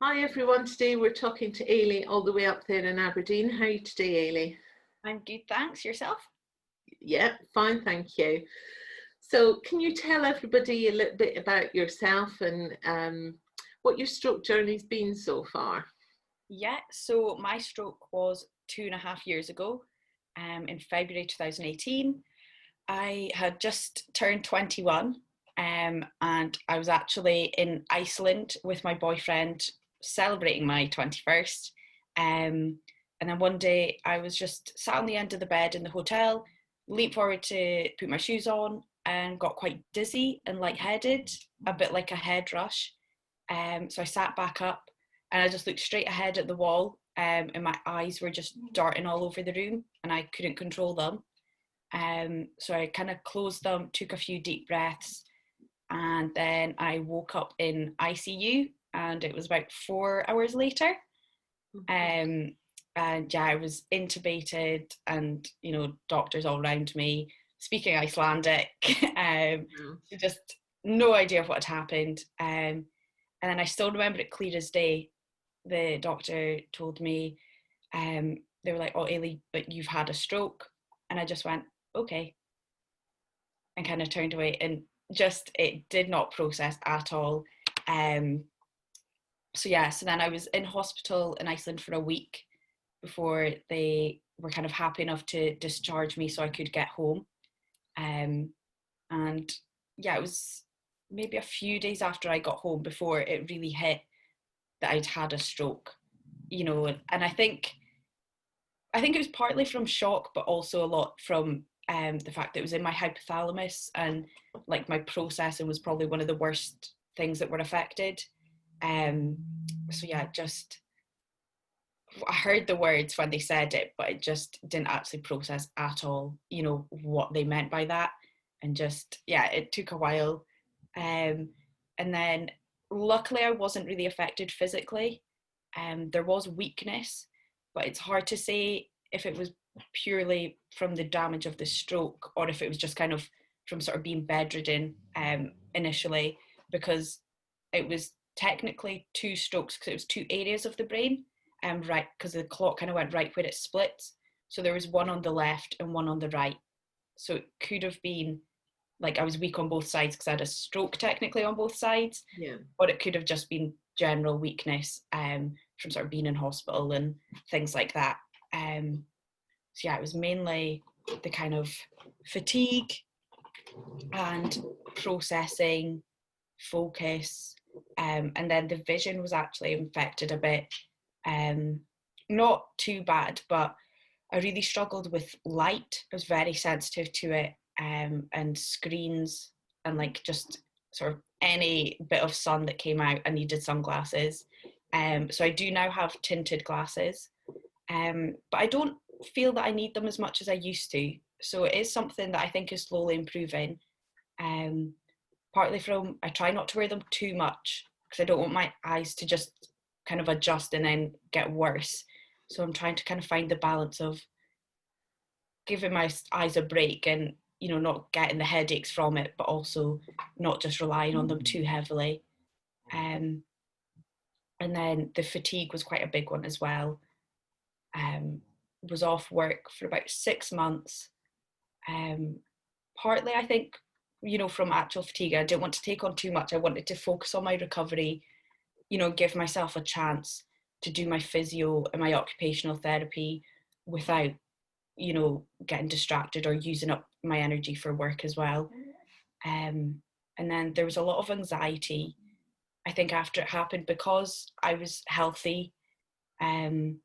Hi everyone, today we're talking to Ailie all the way up there in Aberdeen. How are you today, Ailie? I'm good, thanks. Yourself? Yeah, fine, thank you. So can you tell everybody a little bit about yourself and what your stroke journey's been so far? Yeah, so my stroke was 2.5 years ago, in February 2018. I had just turned 21, and I was actually in Iceland with my boyfriend celebrating my 21st. And then one day I was just sat on the end of the bed in the hotel, leaned forward to put my shoes on, and got quite dizzy and lightheaded, a bit like a head rush. So I sat back up and I just looked straight ahead at the wall, and my eyes were just darting all over the room and I couldn't control them. So I kind of closed them, took a few deep breaths, and then I woke up in ICU, and it was about 4 hours later. Um, and yeah, I was intubated, and doctors all around me speaking Icelandic. Just no idea of what had happened. And then I still remember it clear as day. The doctor told me, they were like, "Oh, Ailie, but you've had a stroke," and I just went, "Okay," and kind of turned away, and just it did not process at all. Um, so then I was in hospital in Iceland for a week before they were kind of happy enough to discharge me so I could get home. And yeah, it was maybe a few days after I got home before it really hit that I'd had a stroke, and I think it was partly from shock, but also a lot from the fact that it was in my hypothalamus, and like my processing was probably one of the worst things that were affected. So yeah, just I heard the words when they said it, but I just didn't actually process at all, what they meant by that, and just yeah, it took a while, and then luckily I wasn't really affected physically. There was weakness, but it's hard to say if it was purely from the damage of the stroke or if it was just kind of from sort of being bedridden initially, because it was technically two strokes because it was two areas of the brain, right, because the clock kind of went right where it splits. So there was one on the left and one on the right. So it could have been like I was weak on both sides because I had a stroke technically on both sides. Yeah. Or it could have just been general weakness from sort of being in hospital and things like that. So yeah, it was mainly the kind of fatigue and processing, focus, and then the vision was actually infected a bit. Not too bad, but I really struggled with light. I was very sensitive to it, and screens, and like just sort of any bit of sun that came out, I needed sunglasses. So I do now have tinted glasses, but I don't feel that I need them as much as I used to. So it is something that I think is slowly improving. Um, Partly from I try not to wear them too much because I don't want my eyes to just kind of adjust and then get worse. So I'm trying to kind of find the balance of giving my eyes a break and not getting the headaches from it, but also not just relying on them too heavily. And then the fatigue was quite a big one as well. Was off work for about 6 months. Partly I think from actual fatigue. I didn't want to take on too much. I wanted to focus on my recovery, give myself a chance to do my physio and my occupational therapy without getting distracted or using up my energy for work as well. And then there was a lot of anxiety, I think, after it happened, because I was healthy, and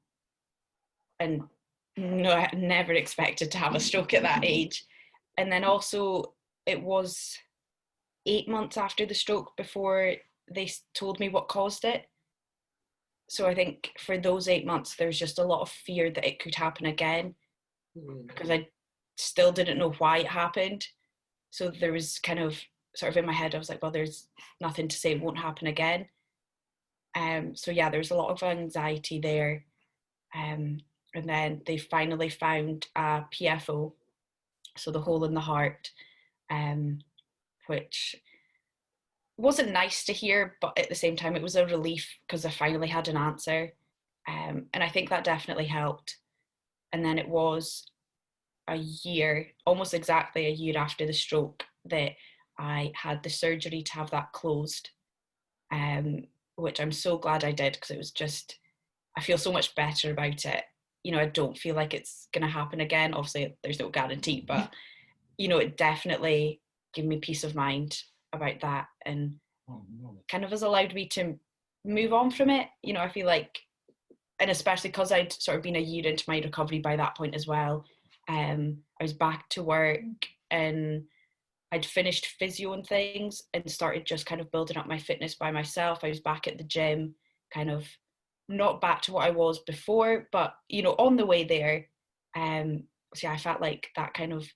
no, never expected to have a stroke at that age. And then also it was 8 months after the stroke before they told me what caused it. So I think for those 8 months, there was just a lot of fear that it could happen again, because I still didn't know why it happened. So there was kind of sort of in my head, I was like, well, there's nothing to say it won't happen again. So yeah, there was a lot of anxiety there. And then they finally found a PFO, so the hole in the heart, which wasn't nice to hear, but at the same time, it was a relief because I finally had an answer. And I think that definitely helped. And then it was a year, almost exactly a year after the stroke, that I had the surgery to have that closed, um, which I'm so glad I did, because it was just, I feel so much better about it. You know, I don't feel like it's going to happen again. Obviously, there's no guarantee, but, you know, it definitely gave me peace of mind about that, and kind of has allowed me to move on from it. You know, I feel like, and especially because I'd sort of been a year into my recovery by that point as well. I was back to work, and I'd finished physio and things and started just kind of building up my fitness by myself. I was back at the gym, kind of not back to what I was before, but, you know, on the way there. So yeah, I felt like that kind of,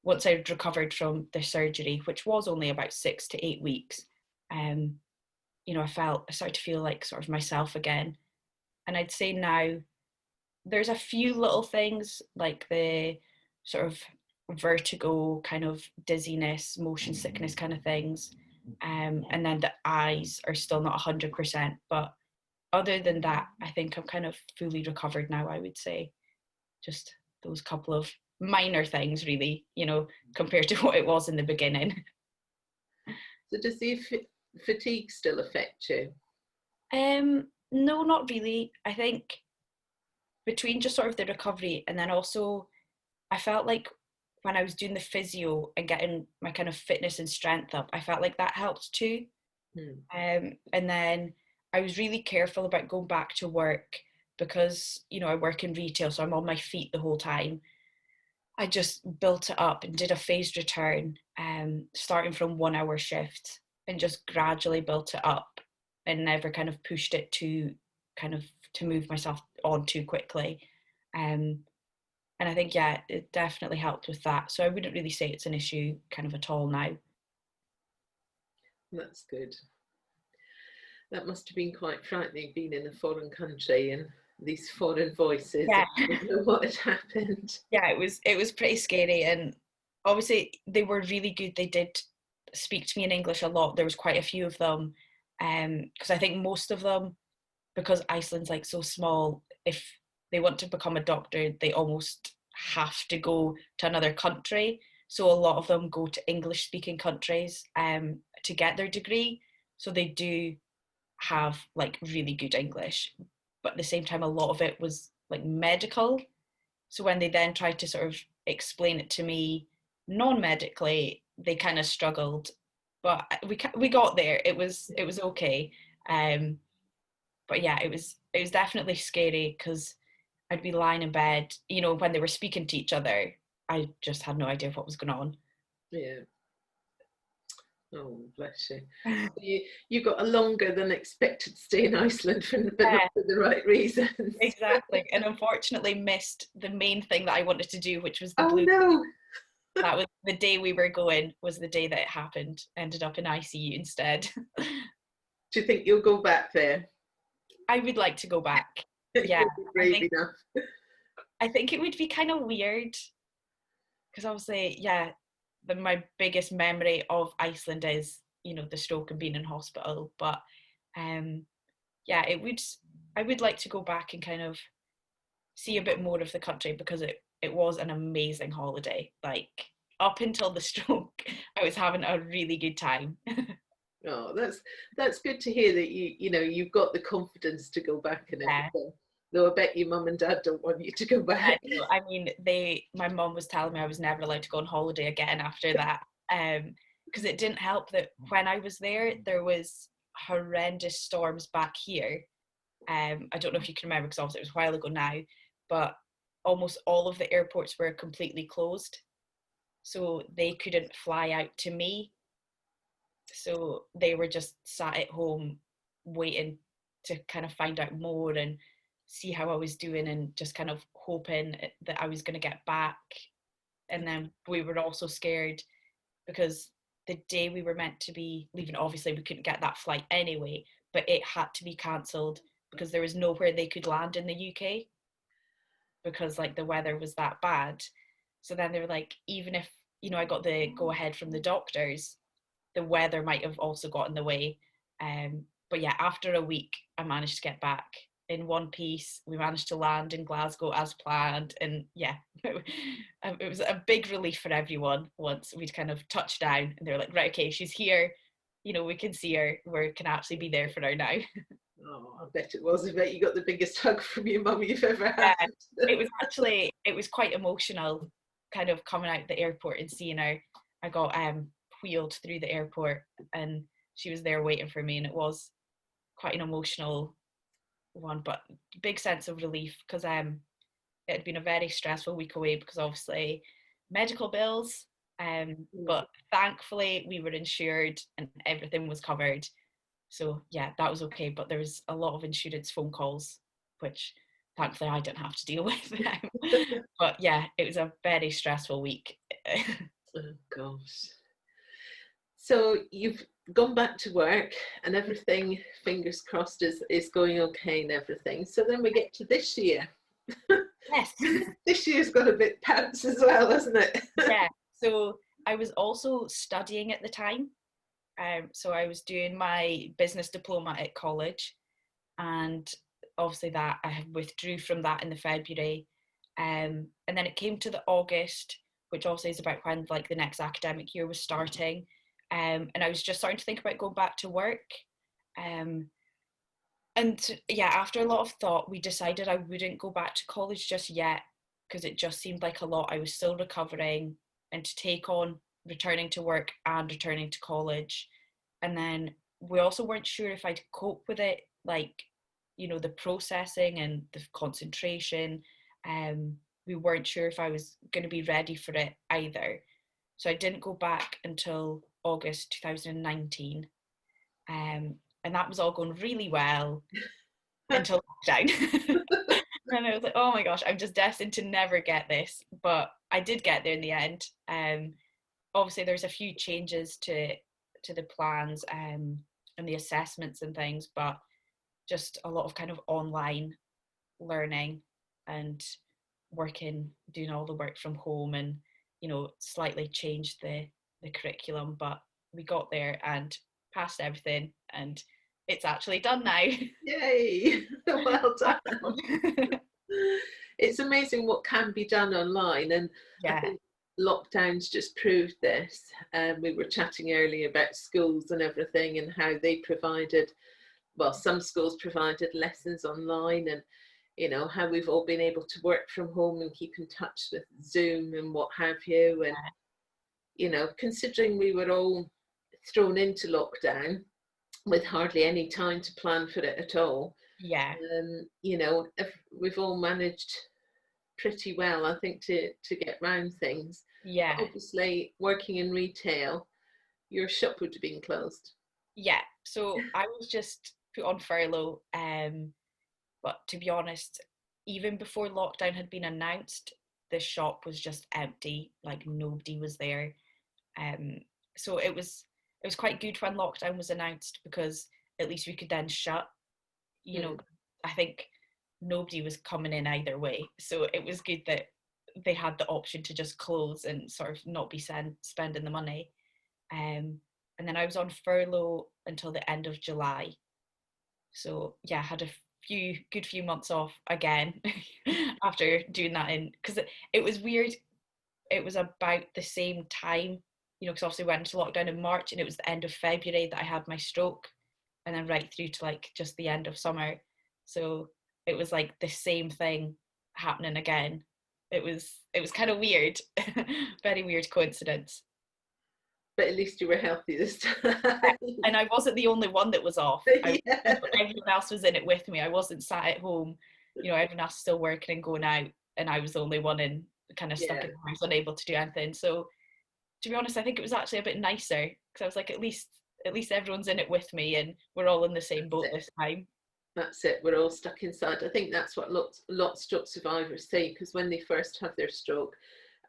once I'd recovered from the surgery, which was only about 6 to 8 weeks, um, you know, I started to feel like sort of myself again. And I'd say now there's a few little things like the sort of vertigo, kind of dizziness, motion sickness kind of things. And then the eyes are still not 100%. But other than that, I think I'm kind of fully recovered now, I would say. Just those couple of minor things, really, you know, compared to what it was in the beginning. So does the fatigue still affect you? No, not really. I think between just sort of the recovery, and then also I felt like when I was doing the physio and getting my kind of fitness and strength up, I felt like that helped too. And then I was really careful about going back to work because, you know, I work in retail, so I'm on my feet the whole time. I just built it up and did a phased return, starting from 1 hour shifts, and just gradually built it up and never kind of pushed it to kind of to move myself on too quickly. Um, and I think, yeah, it definitely helped with that. So I wouldn't really say it's an issue kind of at all now. That's good. That must have been quite frightening, being in a foreign country and these foreign voices. Yeah. I didn't know what had happened. Yeah, it was pretty scary, and obviously they were really good. They did speak to me in English a lot. There was quite a few of them, because I think most of them, because Iceland's like so small, if they want to become a doctor, they almost have to go to another country. So a lot of them go to English speaking countries to get their degree. So they do have like really good English, but at the same time, a lot of it was like medical. So when they then tried to sort of explain it to me non-medically, they kind of struggled. But we got there. It was okay. Um, but yeah, it was definitely scary because I'd be lying in bed, you know, when they were speaking to each other. I just had no idea what was going on. Yeah. Oh, bless you. So you got a longer than expected stay in Iceland, but not Yeah, for the right reasons. exactly. And unfortunately missed the main thing that I wanted to do, which was the Oh blue. no. That was the day we were going, was the day that it happened. Ended up in ICU instead. Do you think you'll go back there? I would like to go back. Yeah, You'll be I brave think enough. I think it would be kind of weird because obviously, yeah, my biggest memory of Iceland is, you know, the stroke and being in hospital. But um, yeah, I would like to go back and kind of see a bit more of the country because it was an amazing holiday. Like up until the stroke, I was having a really good time. Oh, that's good to hear that you've got the confidence to go back and Yeah. everything. Though I bet your mum and dad don't want you to go back. I mean, my mum was telling me I was never allowed to go on holiday again after that. Because it didn't help that when I was there was horrendous storms back here. I don't know if you can remember because obviously it was a while ago now, but almost all of the airports were completely closed. So they couldn't fly out to me. So they were just sat at home waiting to kind of find out more and see how I was doing and just kind of hoping that I was going to get back. And then we were also scared because the day we were meant to be leaving, obviously we couldn't get that flight anyway, but it had to be cancelled because there was nowhere they could land in the UK because like the weather was that bad. So then they were like, even if, you know, I got the go ahead from the doctors, the weather might have also got in the way. But yeah, after a week, I managed to get back in one piece. We managed to land in Glasgow as planned, and yeah, it was a big relief for everyone once we'd kind of touched down, and they were like, right, okay, she's here. You know, we can see her. We can actually be there for her now. Oh, I bet it was. I bet you got the biggest hug from your mum you've ever had. Yeah, it was quite emotional, kind of coming out the airport and seeing her. I got wheeled through the airport, and she was there waiting for me, and it was quite an emotional one, but big sense of relief, because it had been a very stressful week away because obviously medical bills, but thankfully we were insured and everything was covered, so yeah, that was okay. But there was a lot of insurance phone calls, which thankfully I didn't have to deal with. But yeah, it was a very stressful week. Oh gosh. So you've gone back to work and everything, fingers crossed, is going okay and everything. So then we get to this year. Yes. This year's got a bit pants as well, hasn't it? Yeah. So I was also studying at the time. So I was doing my business diploma at college, and obviously that I withdrew from that in the February. And then it came to the August, which obviously is about when like the next academic year was starting. And I was just starting to think about going back to work. And yeah, after a lot of thought, we decided I wouldn't go back to college just yet, because it just seemed like a lot. I was still recovering, and to take on returning to work and returning to college. And then we also weren't sure if I'd cope with it, like, you know, the processing and the concentration. We weren't sure if I was going to be ready for it either. So I didn't go back until August 2019. And that was all going really well until lockdown. And I was like, oh my gosh, I'm just destined to never get this. But I did get there in the end. Obviously, there's a few changes to the plans and the assessments and things, but just a lot of kind of online learning and working, doing all the work from home, and, you know, slightly changed the curriculum. But we got there and passed everything, and it's actually done now. Yay! Well done. It's amazing what can be done online, and Yeah. I think lockdowns just proved this. We were chatting earlier about schools and everything, and how they provided, well, some schools provided lessons online, and you know how we've all been able to work from home and keep in touch with Zoom and what have you. And you know, considering we were all thrown into lockdown with hardly any time to plan for it at all, Yeah. you know, if we've all managed pretty well, I think, to get round things. Yeah. But obviously, working in retail, your shop would have been closed. Yeah. So I was just put on furlough. But to be honest, even before lockdown had been announced, the shop was just empty. Like nobody was there. So it was quite good when lockdown was announced, because at least we could then shut. You know, I think nobody was coming in either way, so it was good that they had the option to just close and sort of not be spending the money. And then I was on furlough until the end of July. So yeah, I had a good few months off again after doing that, in because it was weird. It was about the same time, you know, because obviously we went into lockdown in March, and it was the end of February that I had my stroke, and then right through to like just the end of summer. So it was like the same thing happening again. It was kind of weird, very weird coincidence. But at least you were healthy this time. And I wasn't the only one that was off. Yeah. Everyone else was in it with me. I wasn't sat at home. You know, everyone else still working and going out, and I was the only one in kind of stuck in the house, unable to do anything. So to be honest, I think it was actually a bit nicer, because I was like, at least everyone's in it with me, and we're all in the same boat this time. That's it. We're all stuck inside. I think that's what lots of stroke survivors say, because when they first have their stroke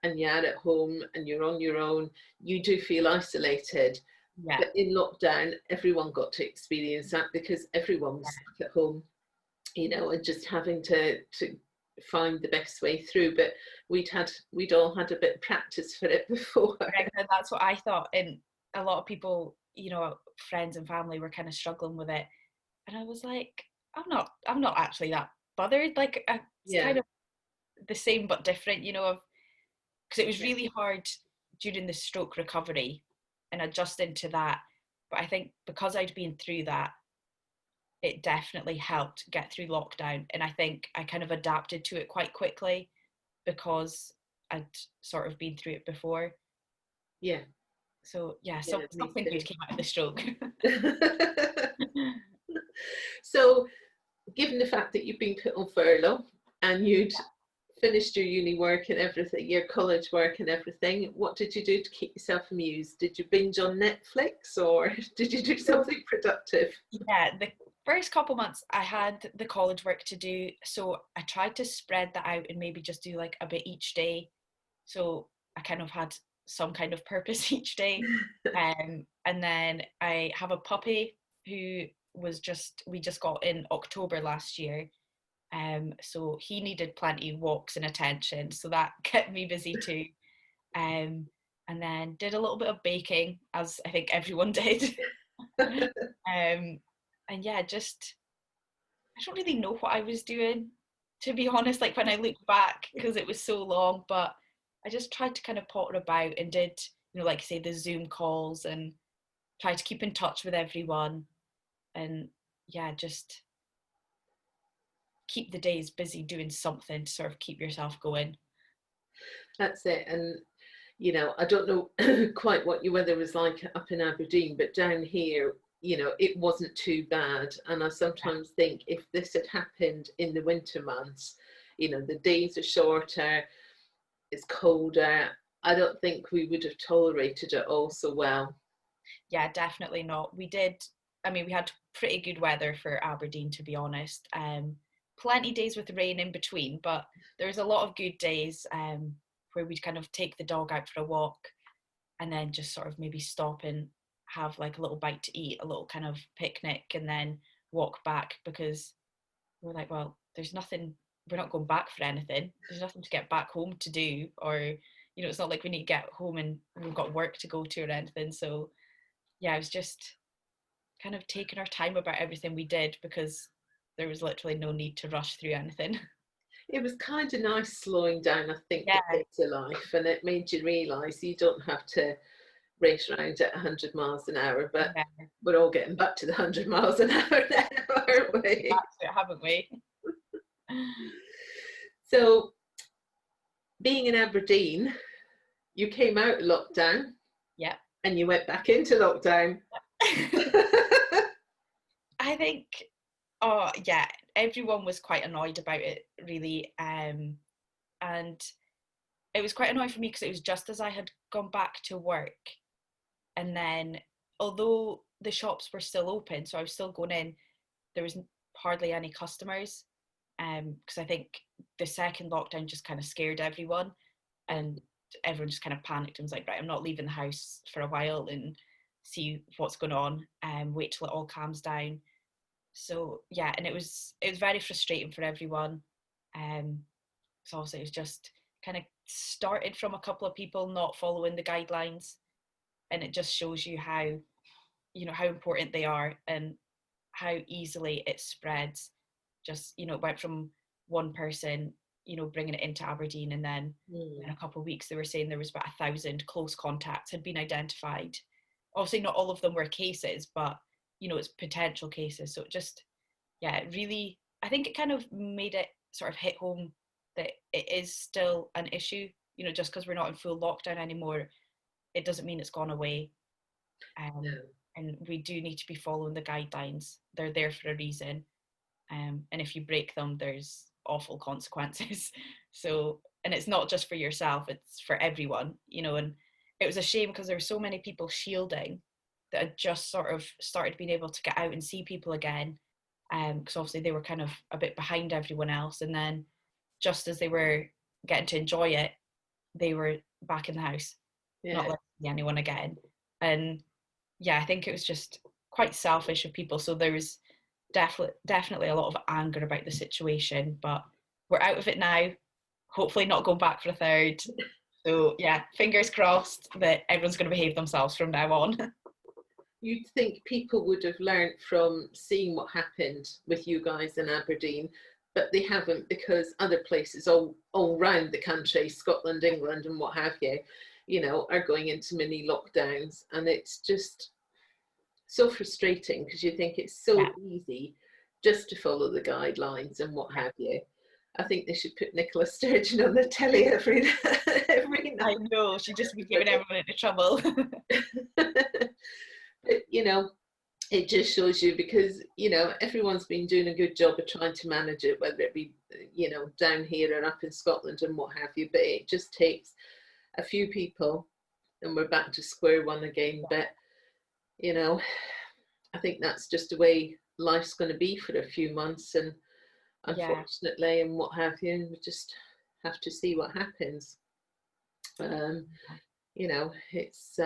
and you're at home and you're on your own, you do feel isolated. Yeah. But in lockdown, everyone got to experience that, because everyone was stuck at home, you know, and just having to find the best way through. But we'd all had a bit of practice for it before. And that's what I thought, and a lot of people you know, friends and family were kind of struggling with it, and I was like, I'm not actually that bothered. Like, it's kind of the same but different, you know, because it was really hard during the stroke recovery and adjusting to that. But I think because I'd been through that, it definitely helped get through lockdown. And I think I kind of adapted to it quite quickly because I'd sort of been through it before. Yeah. So yeah, something good came out of the stroke. So, given the fact that you've been put on furlough and you'd finished your uni work and everything, your college work and everything, what did you do to keep yourself amused? Did you binge on Netflix, or did you do something productive? Yeah, the first couple months I had the college work to do, so I tried to spread that out and maybe just do like a bit each day. So I kind of had some kind of purpose each day. And then I have a puppy who we just got in October last year. So he needed plenty of walks and attention, so that kept me busy too. And then did a little bit of baking, as I think everyone did. And yeah, just I don't really know what I was doing, to be honest, like when I look back, because it was so long, but I just tried to kind of potter about and did, you know, like say the Zoom calls and try to keep in touch with everyone, and yeah, just keep the days busy doing something to sort of keep yourself going. That's it. And you know, I don't know quite what your weather was like up in Aberdeen, but down here, you know, it wasn't too bad. And I sometimes think if this had happened in the winter months, you know, the days are shorter, it's colder, I don't think we would have tolerated it all so well. Yeah, definitely not. We did, I mean, we had pretty good weather for Aberdeen, to be honest. Plenty days with rain in between, but there's a lot of good days where we'd kind of take the dog out for a walk and then just sort of maybe stop and have like a little bite to eat, a little kind of picnic, and then walk back, because we're like, well, there's nothing, we're not going back for anything. There's nothing to get back home to do, or, you know, it's not like we need to get home and we've got work to go to or anything. So yeah, it was just kind of taking our time about everything we did, because there was literally no need to rush through anything. It was kind of nice slowing down, I think, the Yeah, pace of life, and it made you realise you don't have to race around at 100 miles an hour, but yeah, we're all getting back to the 100 miles an hour now, aren't we? that's it, haven't we? So, being in Aberdeen, you came out of lockdown Yeah. and you went back into lockdown. I think, oh yeah, everyone was quite annoyed about it, really. And it was quite annoying for me because it was just as I had gone back to work. And then, although the shops were still open, so I was still going in, there was hardly any customers. Because I think the second lockdown just kind of scared everyone, and everyone just kind of panicked and was like, right, I'm not leaving the house for a while and see what's going on, and wait till it all calms down. So yeah, and it was very frustrating for everyone. So obviously it was just kind of started from a couple of people not following the guidelines, and it just shows you how, you know, how important they are and how easily it spreads. Just, you know, it went from one person, you know, bringing it into Aberdeen, and then in a couple of weeks they were saying there was about 1,000 close contacts had been identified. Obviously not all of them were cases, but you know, it's potential cases. So it just, yeah, it really, I think it kind of made it sort of hit home that it is still an issue. You know, just because we're not in full lockdown anymore, it doesn't mean it's gone away. No. And we do need to be following the guidelines. They're there for a reason. And if you break them, there's awful consequences. So, and it's not just for yourself, it's for everyone, you know. And it was a shame because there were so many people shielding that had just sort of started being able to get out and see people again. Because obviously they were kind of a bit behind everyone else. And then just as they were getting to enjoy it, they were back in the house, not letting anyone again. And yeah, I think it was just quite selfish of people. So there was definitely a lot of anger about the situation, but we're out of it now. Hopefully not going back for a third. So yeah, fingers crossed that everyone's going to behave themselves from now on. you'd think people would have learned from seeing what happened with you guys in Aberdeen, but they haven't, because other places all around the country, Scotland, England, and what have you, are going into mini lockdowns, and it's just so frustrating because you think it's so Yeah. easy just to follow the guidelines and what have you. I think they should put Nicola Sturgeon on the telly every I night. know, she'd just be giving everyone into trouble. But, it just shows you, because everyone's been doing a good job of trying to manage it, whether it be down here or up in Scotland and what have you, but it just takes a few people and we're back to square one again. But I think that's just the way life's going to be for a few months, and Yeah. unfortunately, and what have you, we just have to see what happens. It's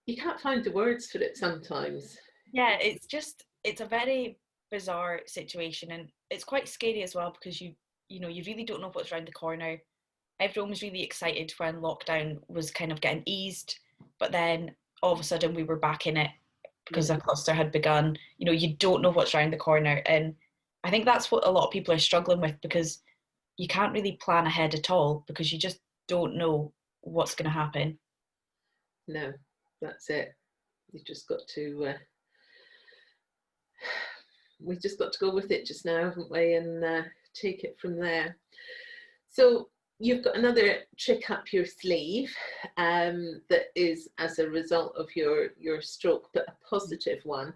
you can't find the words for it sometimes. Yeah, it's a very bizarre situation, and it's quite scary as well, because you really don't know what's around the corner. Everyone was really excited when lockdown was kind of getting eased, but then all of a sudden we were back in it because Yeah. a cluster had begun. You don't know what's around the corner, and I think that's what a lot of people are struggling with, because you can't really plan ahead at all, because you just don't know what's going to happen. No, that's it. You've just got to we've just got to go with it just now, haven't we, and take it from there. So you've got another trick up your sleeve that is as a result of your stroke, but a positive one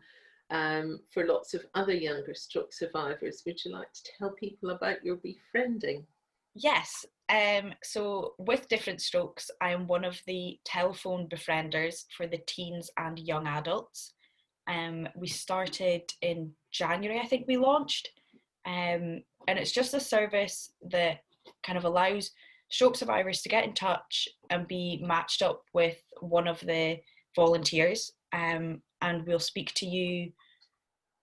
for lots of other younger stroke survivors. Would you like to tell people about your befriending? Yes. So with different strokes, I am one of the telephone befrienders for the teens and young adults. We started in January, I think we launched. And it's just a service that kind of allows stroke survivors to get in touch and be matched up with one of the volunteers. And we'll speak to you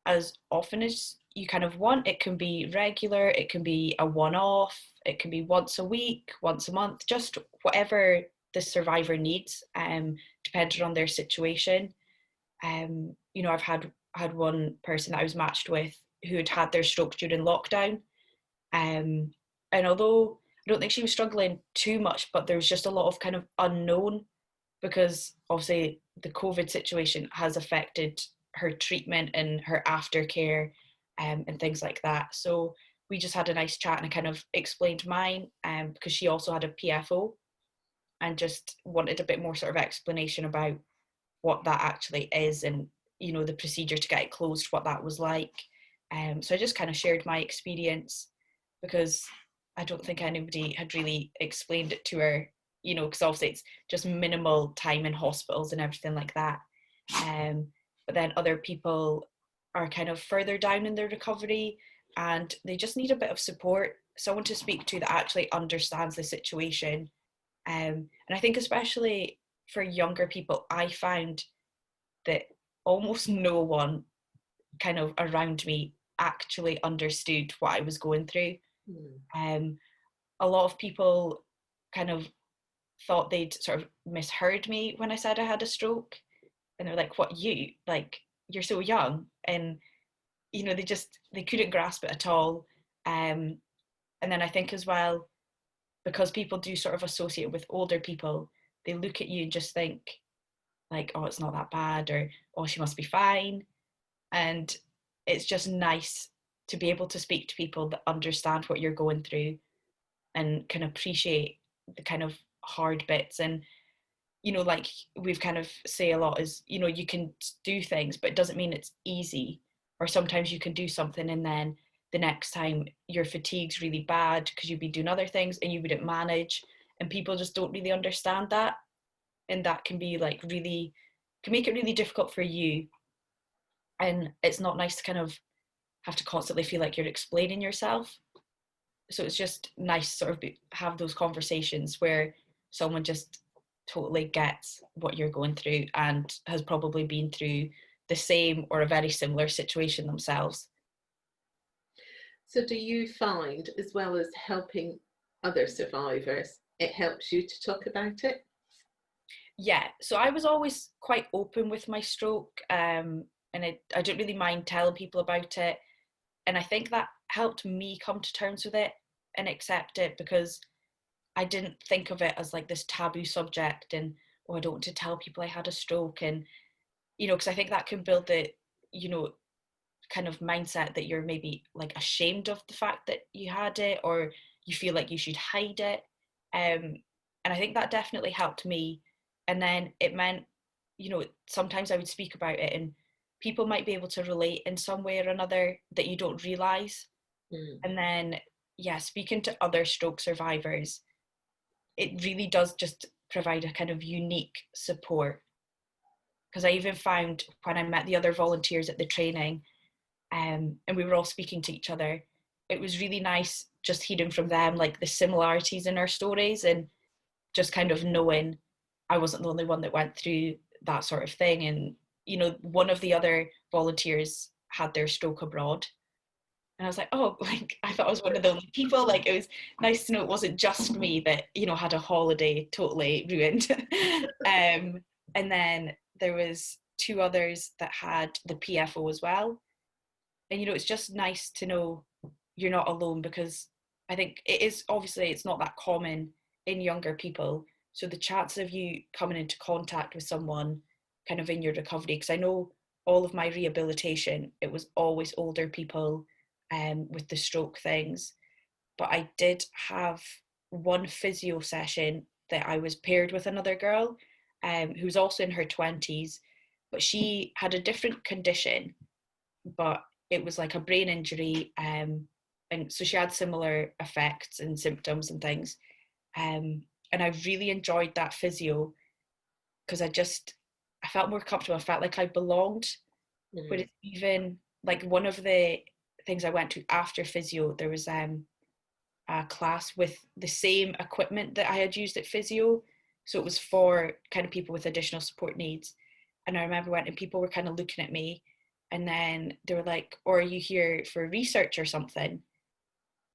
as often as you kind of want. It can be regular, it can be a one-off, it can be once a week, once a month, just whatever the survivor needs, depending on their situation. I've had one person that I was matched with who had had their stroke during lockdown, and although I don't think she was struggling too much, but there was just a lot of kind of unknown, because obviously the COVID situation has affected her treatment and her aftercare, and things like that. So we just had a nice chat, and I kind of explained mine, because she also had a PFO, and just wanted a bit more sort of explanation about what that actually is, and the procedure to get it closed, what that was like. So I just kind of shared my experience, because I don't think anybody had really explained it to her, because obviously it's just minimal time in hospitals and everything like that. But then other people are kind of further down in their recovery, and they just need a bit of support, someone to speak to that actually understands the situation. And I think especially for younger people, I found that almost no one kind of around me actually understood what I was going through. Mm. A lot of people kind of thought they'd sort of misheard me when I said I had a stroke, and they're like, "What, you? Like, you're so young?" And they couldn't grasp it at all. And then I think as well, because people do sort of associate it with older people, they look at you and just think like, "Oh, it's not that bad," or "Oh, she must be fine." And it's just nice to be able to speak to people that understand what you're going through and can appreciate the kind of hard bits. And like we've kind of say a lot is, you can do things, but it doesn't mean it's easy. Or sometimes you can do something and then the next time your fatigue's really bad because you'd be doing other things and you wouldn't manage, and people just don't really understand that. And that can be like really, can make it really difficult for you. And it's not nice to kind of have to constantly feel like you're explaining yourself. So it's just nice to sort of have those conversations where someone just totally gets what you're going through and has probably been through the same or a very similar situation themselves. So do you find, as well as helping other survivors, it helps you to talk about it? Yeah, so I was always quite open with my stroke, and I didn't really mind telling people about it. And I think that helped me come to terms with it and accept it, because I didn't think of it as like this taboo subject and, oh, I don't want to tell people I had a stroke. And, because I think that can build the, you know, kind of mindset that you're maybe like ashamed of the fact that you had it, or you feel like you should hide it. And I think that definitely helped me. And then it meant, sometimes I would speak about it and people might be able to relate in some way or another that you don't realize. Mm. And then, yeah, speaking to other stroke survivors, it really does just provide a kind of unique support. Because I even found when I met the other volunteers at the training, and we were all speaking to each other, it was really nice just hearing from them like the similarities in our stories, and just kind of knowing I wasn't the only one that went through that sort of thing. And one of the other volunteers had their stroke abroad, and I was like, oh, like I thought I was one of the only people. Like, it was nice to know it wasn't just me that had a holiday totally ruined. And then there was two others that had the PFO as well. And it's just nice to know you're not alone, because I think it is, obviously it's not that common in younger people. So the chance of you coming into contact with someone kind of in your recovery, because I know all of my rehabilitation, it was always older people with the stroke things. But I did have one physio session that I was paired with another girl who was also in her 20s, but she had a different condition, but it was like a brain injury, and so she had similar effects and symptoms and things, and I really enjoyed that physio, because I felt more comfortable. I felt like I belonged. But it's even like one of the things I went to after physio, there was a class with the same equipment that I had used at physio, so it was for kind of people with additional support needs. And I remember when people were kind of looking at me, and then they were like, or are you here for research or something?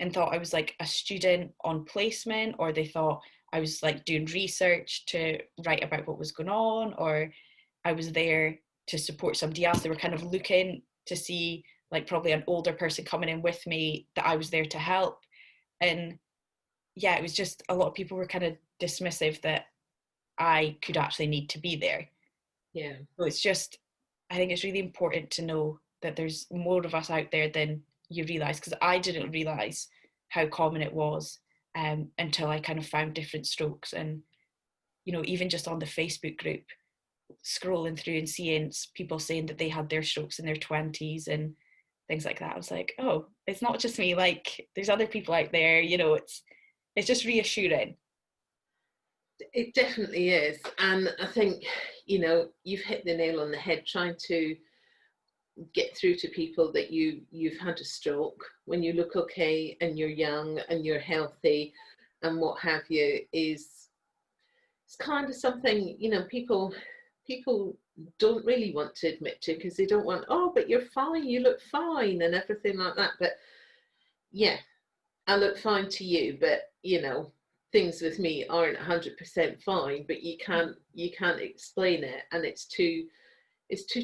And thought I was like a student on placement, or they thought I was like doing research to write about what was going on, or I was there to support somebody else. They were kind of looking to see, like, probably an older person coming in with me, that I was there to help. And yeah, it was just a lot of people were kind of dismissive that I could actually need to be there. Yeah. So it's just, I think it's really important to know that there's more of us out there than you realise, because I didn't realise how common it was until I kind of found different strokes. And, even just on the Facebook group, scrolling through and seeing people saying that they had their strokes in their 20s and things like that, I was like, oh, it's not just me, like there's other people out there. It's just reassuring. It definitely is. And I think, you've hit the nail on the head, trying to get through to people that you've had a stroke when you look okay and you're young and you're healthy and what have you, is it's kind of something, people don't really want to admit to, because they don't want, oh, but you're fine, you look fine and everything like that. But yeah, I look fine to you, but things with me aren't 100% fine. But you can't explain it, and it's too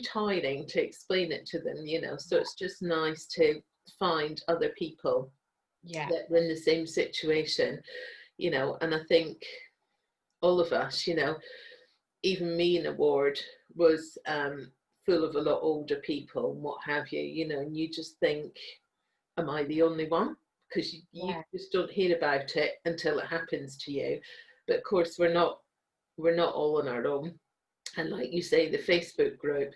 tiring to explain it to them. So it's just nice to find other people Yeah. that are in the same situation. And I think all of us, even me in a ward was full of a lot older people and what have you. And you just think, am I the only one? Because you Yeah. just don't hear about it until it happens to you. But of course, we're not all on our own. And like you say, the Facebook group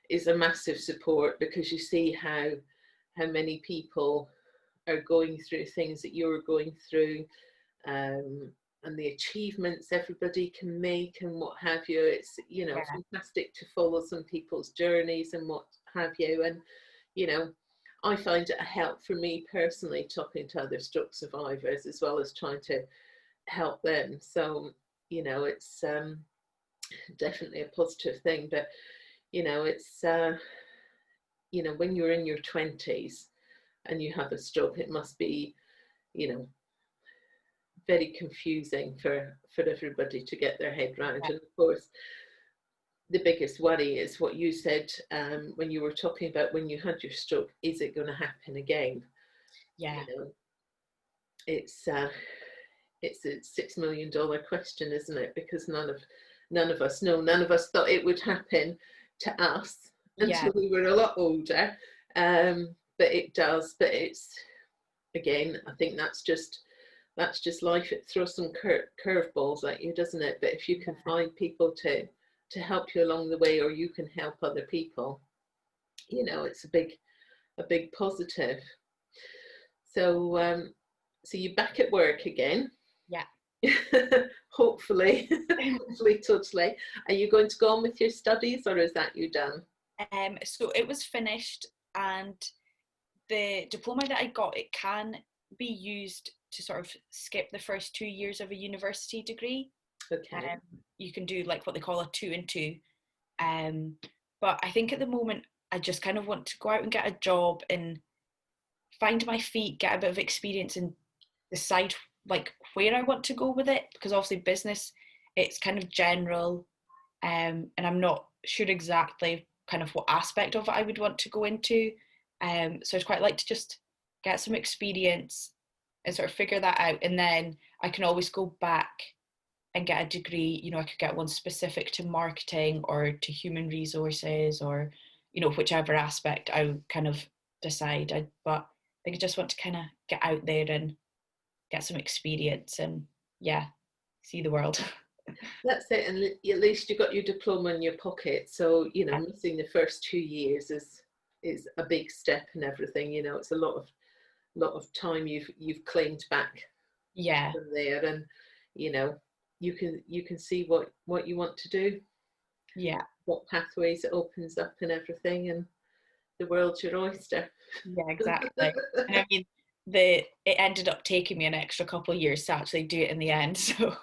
is a massive support, because you see how many people are going through things that you're going through, and the achievements everybody can make and what have you. It's Yeah. fantastic to follow some people's journeys and what have you. And I find it a help for me personally, talking to other stroke survivors as well as trying to help them. So it's definitely a positive thing. But it's when you're in your 20s and you have a stroke, it must be, you know, very confusing for everybody to get their head around. And of course, the biggest worry is what you said when you were talking about when you had your stroke. Is it going to happen again? Yeah. You know, it's a $6 million question, isn't it? Because none of us know. None of us thought it would happen to us until we were a lot older. But it does. But it's, again, I think that's just life. It throws some curveballs at you, doesn't it? But if you can find people to help you along the way, or you can help other people, you know, it's a big positive. So so you're back at work again. Yeah. hopefully totally. Are you going to go on with your studies, or is that you done? So it was finished, and the diploma that I got, it can be used to sort of skip the first 2 years of a university degree. Okay. You can do like what they call a 2 and 2. But I think at the moment I just kind of want to go out and get a job and find my feet, get a bit of experience, and decide like where I want to go with it, because obviously business, it's kind of general, and I'm not sure exactly kind of what aspect of it I would want to go into. So I'd quite like to just get some experience and sort of figure that out, and then I can always go back and get a degree. You know, I could get one specific to marketing or to human resources, or, you know, whichever aspect I would kind of decide. But I think I just want to kind of get out there and get some experience and see the world. That's it. And at least you got your diploma in your pocket, so you know, missing the first 2 years is a big step and everything. You know, it's a lot of time you've claimed back from there, and you know, you can see what you want to do, what pathways it opens up and everything, and the world's your oyster. Exactly. And I mean, it ended up taking me an extra couple of years to actually do it in the end, so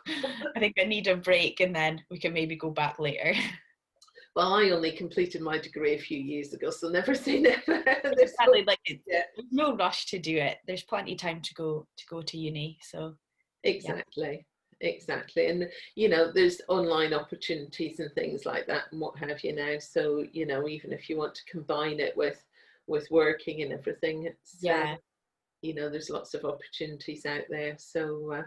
I think I need a break, and then we can maybe go back later. Well, I only completed my degree a few years ago, so never say never. Exactly, like there's no rush to do it. There's plenty of time to go to uni. So exactly. And you know, there's online opportunities and things like that and what have you now. So you know, even if you want to combine it with working and everything, it's you know, there's lots of opportunities out there. So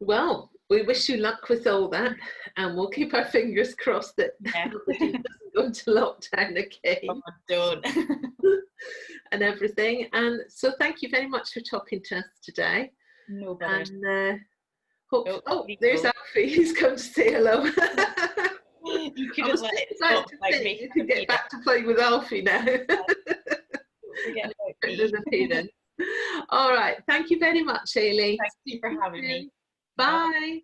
well, we wish you luck with all that, and we'll keep our fingers crossed that nobody doesn't go into lockdown again. Oh, don't. And everything. And so thank you very much for talking to us today. No bother. And there's Alfie. He's come to say hello. You couldn't let it stop like me. You can get back to playing with Alfie now. Forget about me. All right. Thank you very much, Ailie. Thank you for having me. Bye.